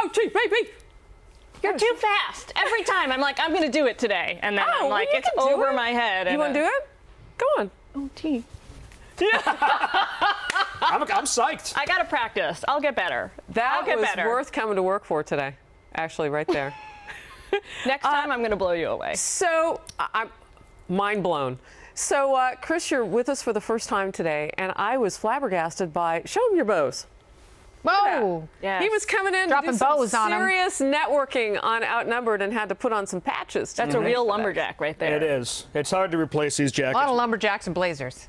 Oh, gee, baby. You're too fast. Every time I'm like, I'm going to do it today. And then I'm like, it's over my head. You want to do it? Go on. Oh, gee. I'm psyched. I got to practice. I'll get better. That was worth coming to work for today. Actually, right there. Next time, I'm going to blow you away. So, I'm mind blown. So, Chris, you're with us for the first time today, and I was flabbergasted by, show him your bows. Whoa! Yes. He was coming in dropping to do some bows on him. serious networking on Outnumbered and had to put on some patches. That's a real lumberjack right there. It is. It's hard to replace these A jackets. lot of lumberjacks and blazers.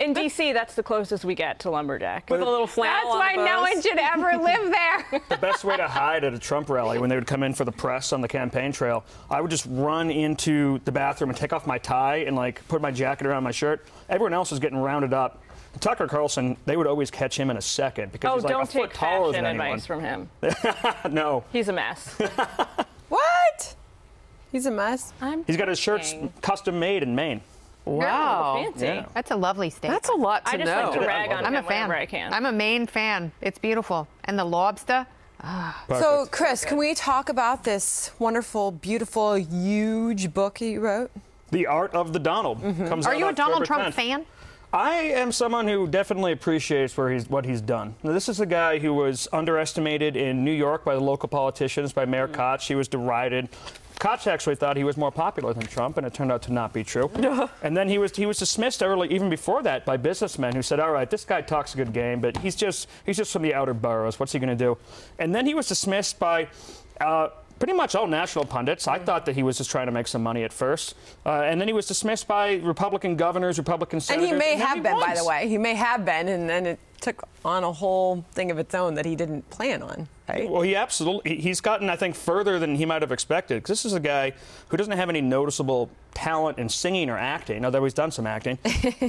In D.C., that's the closest we get to lumberjack. With a little flannel That's why on the no bows. one should ever live there. The best way to hide at a Trump rally when they would come in for the press on the campaign trail, I would just run into the bathroom and take off my tie and like put my jacket around my shirt. Everyone else was getting rounded up. Tucker Carlson, they would always catch him in a second because he's like don't a foot take taller fashion than anyone. advice from him. No. He's a mess. What? He's a mess. He's got his shirts custom made in Maine. Wow. Fancy. Yeah. That's a lovely statement. That's a lot to I just know. like to rag on I'm him a fan. whenever I can. I'm a Maine fan. It's beautiful. And the lobster. So, Chris, can we talk about this wonderful, beautiful, huge book you wrote? The Art of the Donald comes out Are you a Donald October Trump 10th. fan? I am someone who definitely appreciates what he's done. Now, this is a guy who was underestimated in New York by the local politicians, by Mayor Koch. He was derided. Koch actually thought he was more popular than Trump, and it turned out to not be true. And then he was dismissed early, even before that, by businessmen who said, "All right, this guy talks a good game, but he's just from the outer boroughs. What's he going to do?" And then he was dismissed by pretty much all national pundits. I thought that he was just trying to make some money at first. And then he was dismissed by Republican governors, Republican senators. And he may have been, by won. the way. He may have been, and then it took on a whole thing of its own that he didn't plan on, right? Well, he's gotten, I think, further than he might have expected. Because this is a guy who doesn't have any noticeable talent in singing or acting, although he's done some acting.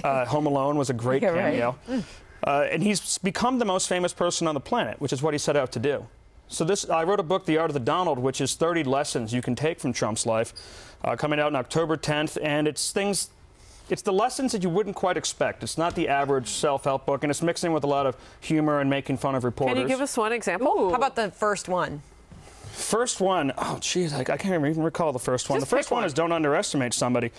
Home Alone was a great cameo. Right. And he's become the most famous person on the planet, which is what he set out to do. So I wrote a book, The Art of the Donald, which is 30 lessons you can take from Trump's life, coming out on October 10th. And it's the lessons that you wouldn't quite expect. It's not the average self-help book, and it's mixing with a lot of humor and making fun of reporters. Can you give us one example? How about the first one? First one, oh, geez, I can't even recall the first one. Just the first one is don't underestimate somebody.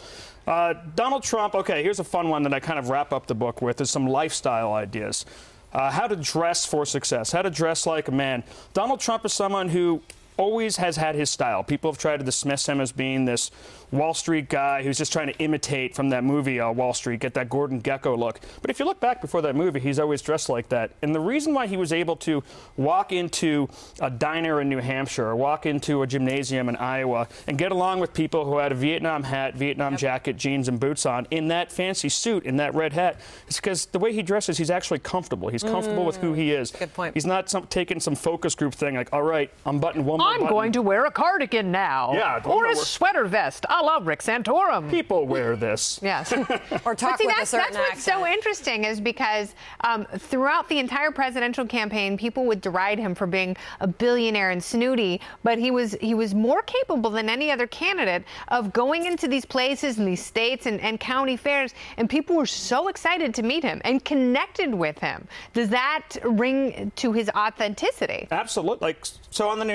Donald Trump, okay, here's a fun one that I kind of wrap up the book with, is some lifestyle ideas. How to dress for success, how to dress like a man. Donald Trump is someone who always has had his style. People have tried to dismiss him as being this Wall Street guy who's just trying to imitate from that movie, Wall Street, get that Gordon Gekko look. But if you look back before that movie, he's always dressed like that. And the reason why he was able to walk into a diner in New Hampshire or walk into a gymnasium in Iowa and get along with people who had a Vietnam hat, Vietnam jacket, jeans, and boots on in that fancy suit, in that red hat, is because the way he dresses, he's actually comfortable. He's comfortable with who he is. Good point. He's not taking some focus group thing like, all right, I'm button one more I'm button. going to wear a cardigan now. Yeah, Or a sweater vest. I love Rick Santorum. People wear this. Yes. Or talk See, with a that's certain what's accent. so interesting is because throughout the entire presidential campaign, people would deride him for being a billionaire and snooty, but he was more capable than any other candidate of going into these places and these states and county fairs, and people were so excited to meet him and connected with him. Does that ring to his authenticity? Absolutely. Like, so on the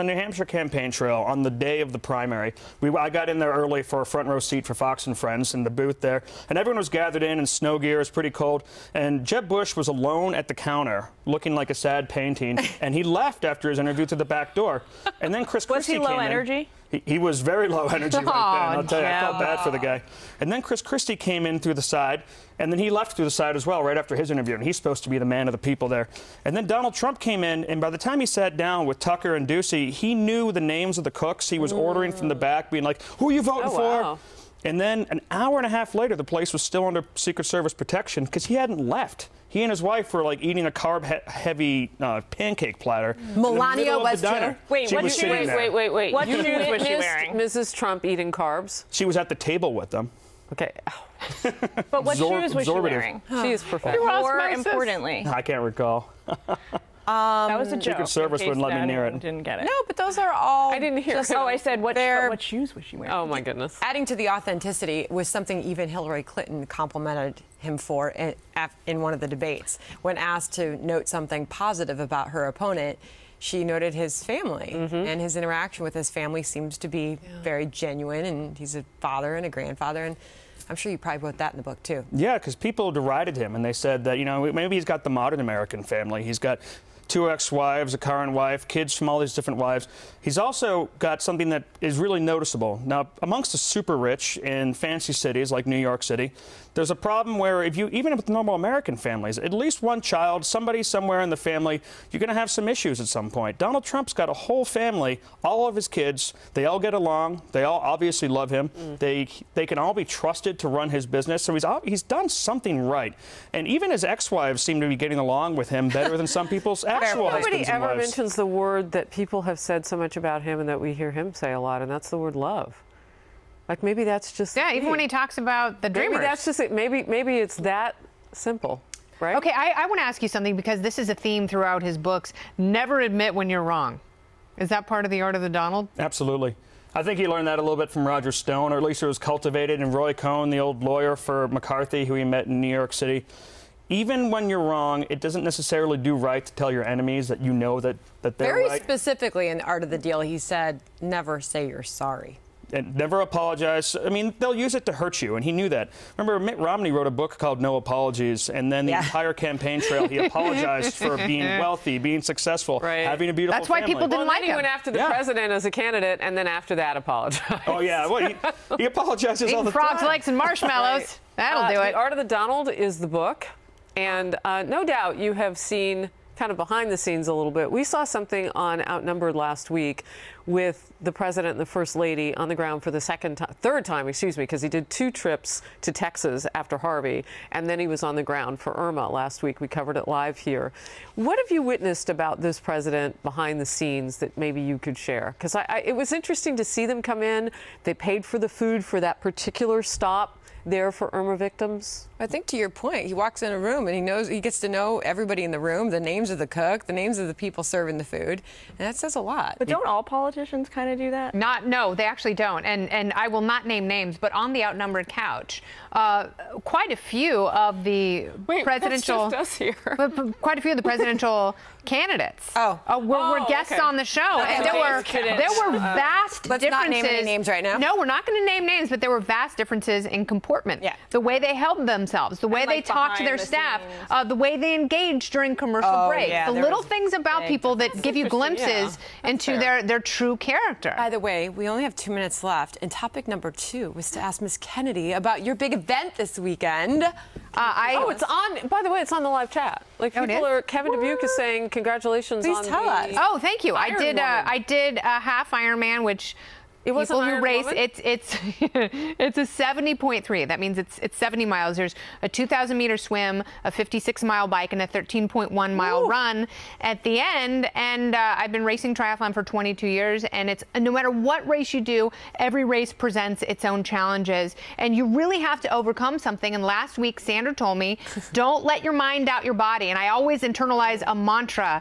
New Hampshire campaign trail, on the day of the primary, I got in there early for a front row seat for Fox and Friends in the booth there, and everyone was gathered in snow gear. It was pretty cold, and Jeb Bush was alone at the counter, looking like a sad painting, and he left after his interview through the back door. And then Chris Christie Was he came low in. energy? He was very low energy right then. I'll tell you, I felt Jeb. bad for the guy. And then Chris Christie came in through the side, and then he left through the side as well right after his interview, and he's supposed to be the man of the people there. And then Donald Trump came in, and by the time he sat down with Tucker and Ducey, he knew the names of the cooks. He was ordering from the back, being like, who are you voting for? Wow. And then an hour and a half later, the place was still under Secret Service protection because he hadn't left. He and his wife were like eating a carb-heavy pancake platter. Melania was too. Wait, She what was shoes? sitting there. Wait. What You shoes was she witnessed wearing? Mrs. Trump eating carbs. She was at the table with them. Okay. But what shoes was she absorbative. wearing? She is professional. More Osmosis. importantly, I can't recall. that was a joke. Secret Service in case wouldn't let me near anyone it. Didn't get it. No, but those are all. I didn't hear it. Oh, I said what They're- shoes was she wearing? Oh, my goodness. Adding to the authenticity was something even Hillary Clinton complimented him for in one of the debates. When asked to note something positive about her opponent, she noted his family, and his interaction with his family seems to be very genuine, and he's a father and a grandfather, and I'm sure you probably wrote that in the book, too. Yeah, because people derided him, and they said that, you know, maybe he's got the modern American family. He's got 2 ex-wives, a current wife, kids from all these different wives. He's also got something that is really noticeable. Now, amongst the super rich in fancy cities like New York City, there's a problem where even with normal American families, at least one child, somebody somewhere in the family, you're going to have some issues at some point. Donald Trump's got a whole family, all of his kids. They all get along. They all obviously love him. They can all be trusted to run his business. So he's done something right. And even his ex-wives seem to be getting along with him better than some people's actual husbands and wives. Nobody ever mentions the word that people have said so much about him and that we hear him say a lot, and that's the word love. Like, maybe that's just even when he talks about the dreamers. Maybe that's just it. Maybe it's that simple, right? Okay, I want to ask you something, because this is a theme throughout his books. Never admit when you're wrong. Is that part of the art of the Donald? Absolutely. I think he learned that a little bit from Roger Stone, or at least it was cultivated in Roy Cohn, the old lawyer for McCarthy, who he met in New York City. Even when you're wrong, it doesn't necessarily do right to tell your enemies that you know that they're Very right. specifically in the Art of the Deal, he said, never say you're sorry. And never apologize. I mean, they'll use it to hurt you, and he knew that. Remember, Mitt Romney wrote a book called No Apologies, and then the entire campaign trail, he apologized for being wealthy, being successful, having a beautiful That's why family. people didn't like him. him. He went after the president as a candidate, and then after that apologized. Oh, yeah. Well, he apologizes all the frogs, time. legs, and marshmallows. That'll do it. The Art of the Donald is the book, and no doubt you have seen kind of behind the scenes a little bit. We saw something on Outnumbered last week with the president and the first lady on the ground for the third time, because he did 2 trips to Texas after Harvey, and then he was on the ground for Irma last week. We covered it live here. What have you witnessed about this president behind the scenes that maybe you could share? Because it was interesting to see them come in. They paid for the food for that particular stop there for Irma victims. I think to your point, he walks in a room and he gets to know everybody in the room, the names of the cook, the names of the people serving the food, and that says a lot. But don't all politicians kind of do that? No, they actually don't. And I will not name names, but on the Outnumbered couch, quite a few of the presidential that's just us here. quite a few of the presidential candidates were guests on the show, and there were vast Let's differences. not name any names right now. No, we're not going to name names, but there were vast differences in comportment. Yeah. The way they held themselves, the way they talked to their staff, the way they engaged during commercial breaks, the little things about people that give you glimpses into their true character. By the way, we only have 2 minutes left, and topic number 2 was to ask Miss Kennedy about your big event this weekend. It's on. By the way, it's on the live chat. Like people are. Kevin Dubuque is saying congratulations. Please on tell us. Oh, thank you. Iron I did a half Ironman, which. It was people who race, woman? it's a 70.3. That means it's 70 miles. There's a 2,000-meter swim, a 56-mile bike, and a 13.1-mile run at the end. And I've been racing triathlon for 22 years, and it's no matter what race you do, every race presents its own challenges, and you really have to overcome something. And last week, Sandra told me, don't let your mind out your body. And I always internalize a mantra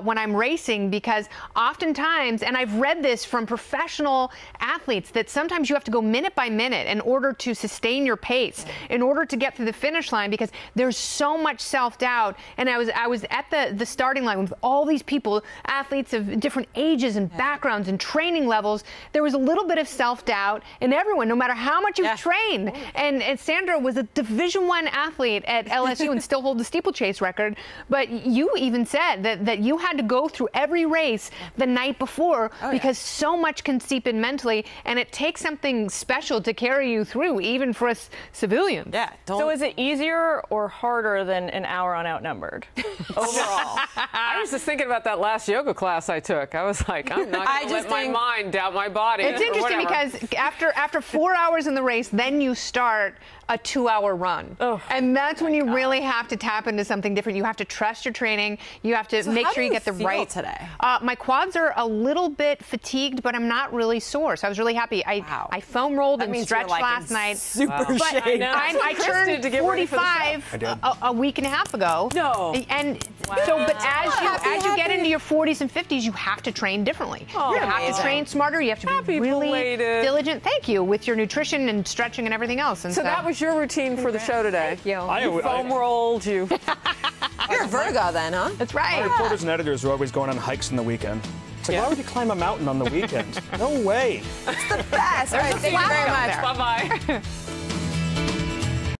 when I'm racing, because oftentimes, and I've read this from professional athletes, that sometimes you have to go minute by minute in order to sustain your pace, in order to get through the finish line, because there's so much self-doubt. And I was at the starting line with all these people, athletes of different ages and backgrounds and training levels. There was a little bit of self-doubt in everyone, no matter how much you've trained. And Sandra was a Division I athlete at LSU and still holds the steeplechase record. But you even said that you had to go through every race the night before because so much can seep in mentally, and it takes something special to carry you through, even for us civilians. Yeah. So is it easier or harder than an hour on Outnumbered overall? I was just thinking about that last yoga class I took. I was like, I'm not going to let my mind doubt my body. It's interesting because after 4 hours in the race, then you start a 2-hour run. And that's when you really have to tap into something different. You have to trust your training. You have to make sure you get the right. Today? My quads are a little bit fatigued, but I'm not really sore. So I was really happy. I foam rolled and stretched last night. Super but shape. I turned 45 a week and a half ago. No. And So, but as you get into your 40s and 50s, you have to train differently. You have to train smarter. You have to be really diligent. Thank you with your nutrition and stretching and everything else. And so that was your routine for the show today. Thank you. You foam rolled. You. You're a Virgo then, huh? That's right. My reporters and editors are always going on hikes in the weekend. It's like, why would you climb a mountain on the weekend? No way. It's the best. All right, thank you very much. Bye-bye.